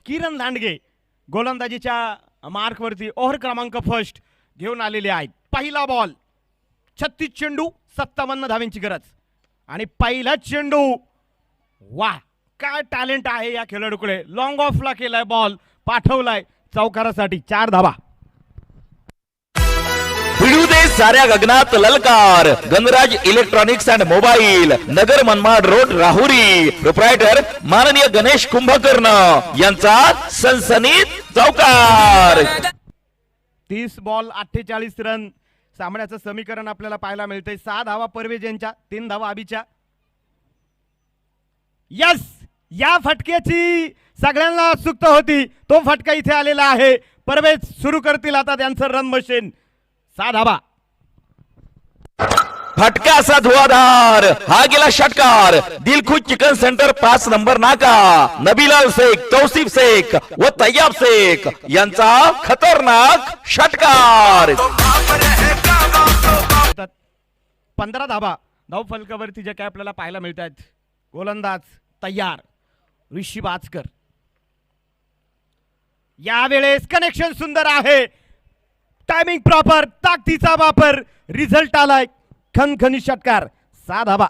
किरण Landge गोलंदाजीच्या मार्कवरती over क्रमांक first घेऊन आलेले आहेत. पहिला बॉल 36 चेंडू 57 धावांची गरज आणि पहिला चेंडू. वा काय टॅलेंट आहे या खेळाडूकडे. लॉंग ऑफला केलाय बॉल, पाठवलाय चौकारासाठी 4 धावा. भिडू दे साऱ्या गगनात ललकार. Ganraj electronics and mobile, Nagar Manmad road, Rahuri. Proprietor माननीय गणेश कुंभकर्ण यांचा सनसनीत चौकार. 30 बॉल 48 रन सामन्याचं समीकरण आपल्याला पाहायला मिळतंय. 6 धावा परवेज यांच्या, 3 धावा अभिच्या. यस, या फटक्याची सगळ्यांना उत्सुकता होती. तो फटका इथे आलेला आहे. परवेज सुरू करतील आता त्यांचं रन मशीन. 6 धावा. फटका असा धुआधार, हा गेला षटकार. दिलखुश चिकन सेंटर 5 नंबर नाका. नबीलाल शेख, तौसिफ शेख व तैयब शेख यांचा खतरनाक षटकार. 15 धावा धाव फलकावरती जे काय आपल्याला पाहायला मिळत आहेत. गोलंदाज तयार ऋषी बाचकर. यावेळेस कनेक्शन सुंदर आहे. टायमिंग प्रॉपर, ताकदीचा वापर, रिझल्ट आलाय. खनखनी षटकार. 6 धावा.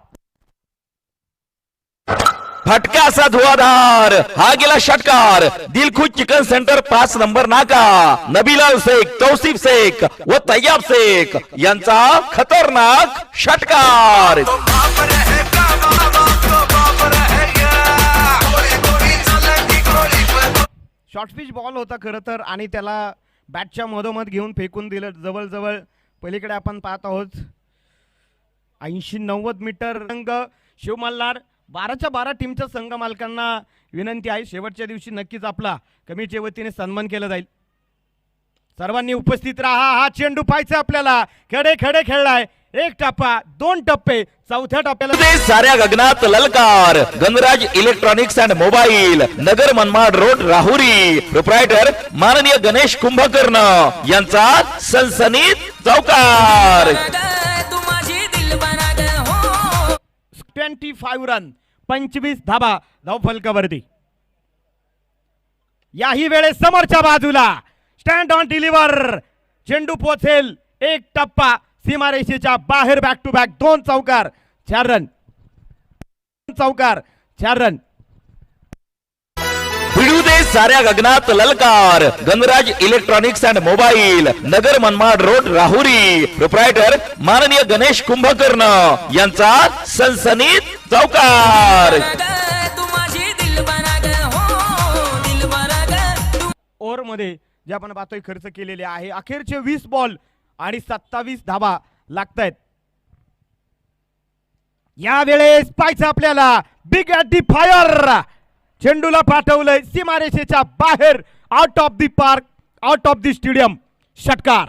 फटका असा धुआधार, हा गेला षटकार. दिलखुश चिकन सेंटर 5 नंबर नाका. नबीलाल शेख, तौसिफ शेख व तैयब शेख यांचा खतरनाक षटकार. शॉर्ट पिच बॉल होता खरं तर आणि त्याला बॅटच्या मधोमध घेऊन फेकून दिलं. जवळजवळ पलीकडे आपण पाहत आहोत 80-90 मीटर. संघ शिवमल्हार 12च्या 12 टीमच्या संघ मालकांना विनंती आहे, शेवटच्या दिवशी नक्कीच आपला कमिटीच्या वतीने सन्मान केला जाईल. सर्वांनी उपस्थित राहा. हा चेंडू पाहायचा आपल्याला. खडे खडे खेळलाय. 1 टप्पा, 2 टप्पे, 4थ्या टप्प्याला साऱ्या गगनात ललकार. Ganraj electronics and mobile, Nagar Manmad road, Rahuri. Proprietor माननीय गणेश कुंभकर्ण यांचा सनसनीत चौकार. 25 रन 25 धाबा धाव फलकावरती. याही वेळेस समोरच्या बाजूला स्टँड ऑन डिलिव्हर. चेंडू पोचेल. 1 टप्पा सीमारेषेच्या बाहेर. बॅक टू बॅक 2 चौकार 4 रन. चौकार 4 रन. भिडू दे साऱ्या गगनात ललकार. Ganraj electronics and mobile, Nagar Manmad road, Rahuri. Proprietor माननीय गणेश कुंभकर्ण यांचा सनसनीत चौकार. ओव्हर मध्ये जे आपण पाहतोय खर्च केलेले आहे. अखेरचे 20 बॉल आणि 27 धाबा लागतायत. यावेळेस पाहायचं आपल्याला बिग ॲट दी फायर. चेंडूला पाठवलंय सीमारेषेच्या बाहेर. Out of the park, out of the stadium. षटकार.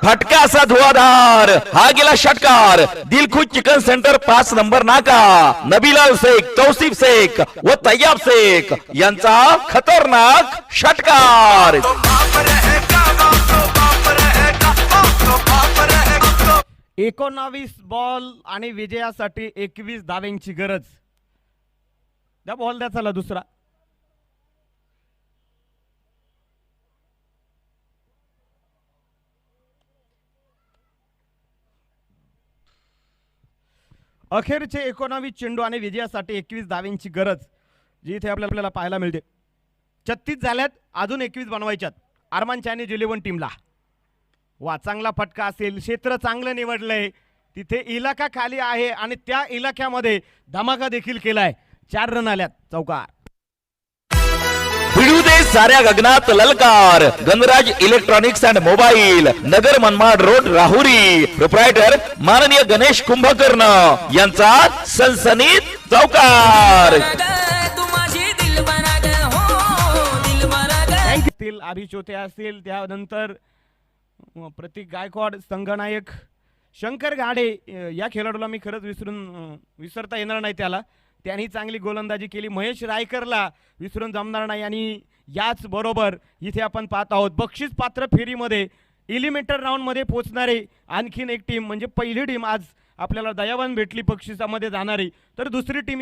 फटका असा धुआधार, हा गेला षटकार. दिलखुश चिकन सेंटर 5 नंबर नाका. नबीलाल शेख, तौसिफ शेख व तैयब शेख यांचा खतरनाक षटकार. 19 बॉल आणि विजयासाठी 21 धाव्यांची गरज. द्या बॉल द्या चला दुसरा. अखेरचे 19 चेंडू आणि विजयासाठी 21 धाव्यांची गरज जी इथे आपल्याला पाहायला मिळते. 36 झाल्यात, अजून 21 बनवायच्यात अरमान चायनीज 11 टीमला. वा चांगला फटका असेल. क्षेत्र चांगलं निवडलंय. तिथे इलाका खाली आहे आणि त्या इलाक्यामध्ये धमाका देखील केलाय. 4 रन आल्यात. चौकार. भिडू दे साऱ्या गगनात ललकार. Ganraj electronics and mobile, Nagar Manmad road, Rahuri. Proprietor माननीय गणेश कुंभकर्ण यांचा सनसनीत चौकार. असतील अभिचोते असतील, त्यानंतर प्रतीक गायकवाड, संघनायक शंकर गाडे या खेळाडूला मी खरंच विसरता येणार नाही. त्यांनी चांगली गोलंदाजी केली. महेश रायकरला विसरून जमणार नाही. आणि याच बरोबर इथे आपण पाहत आहोत बक्षीस पात्र फेरीमध्ये एलिमिनेटर राऊंडमध्ये पोहोचणारे आणखीन एक टीम म्हणजे पहिली टीम आज आपल्याला दयावान भेटली बक्षिसामध्ये जाणारी. तर दुसरी टीम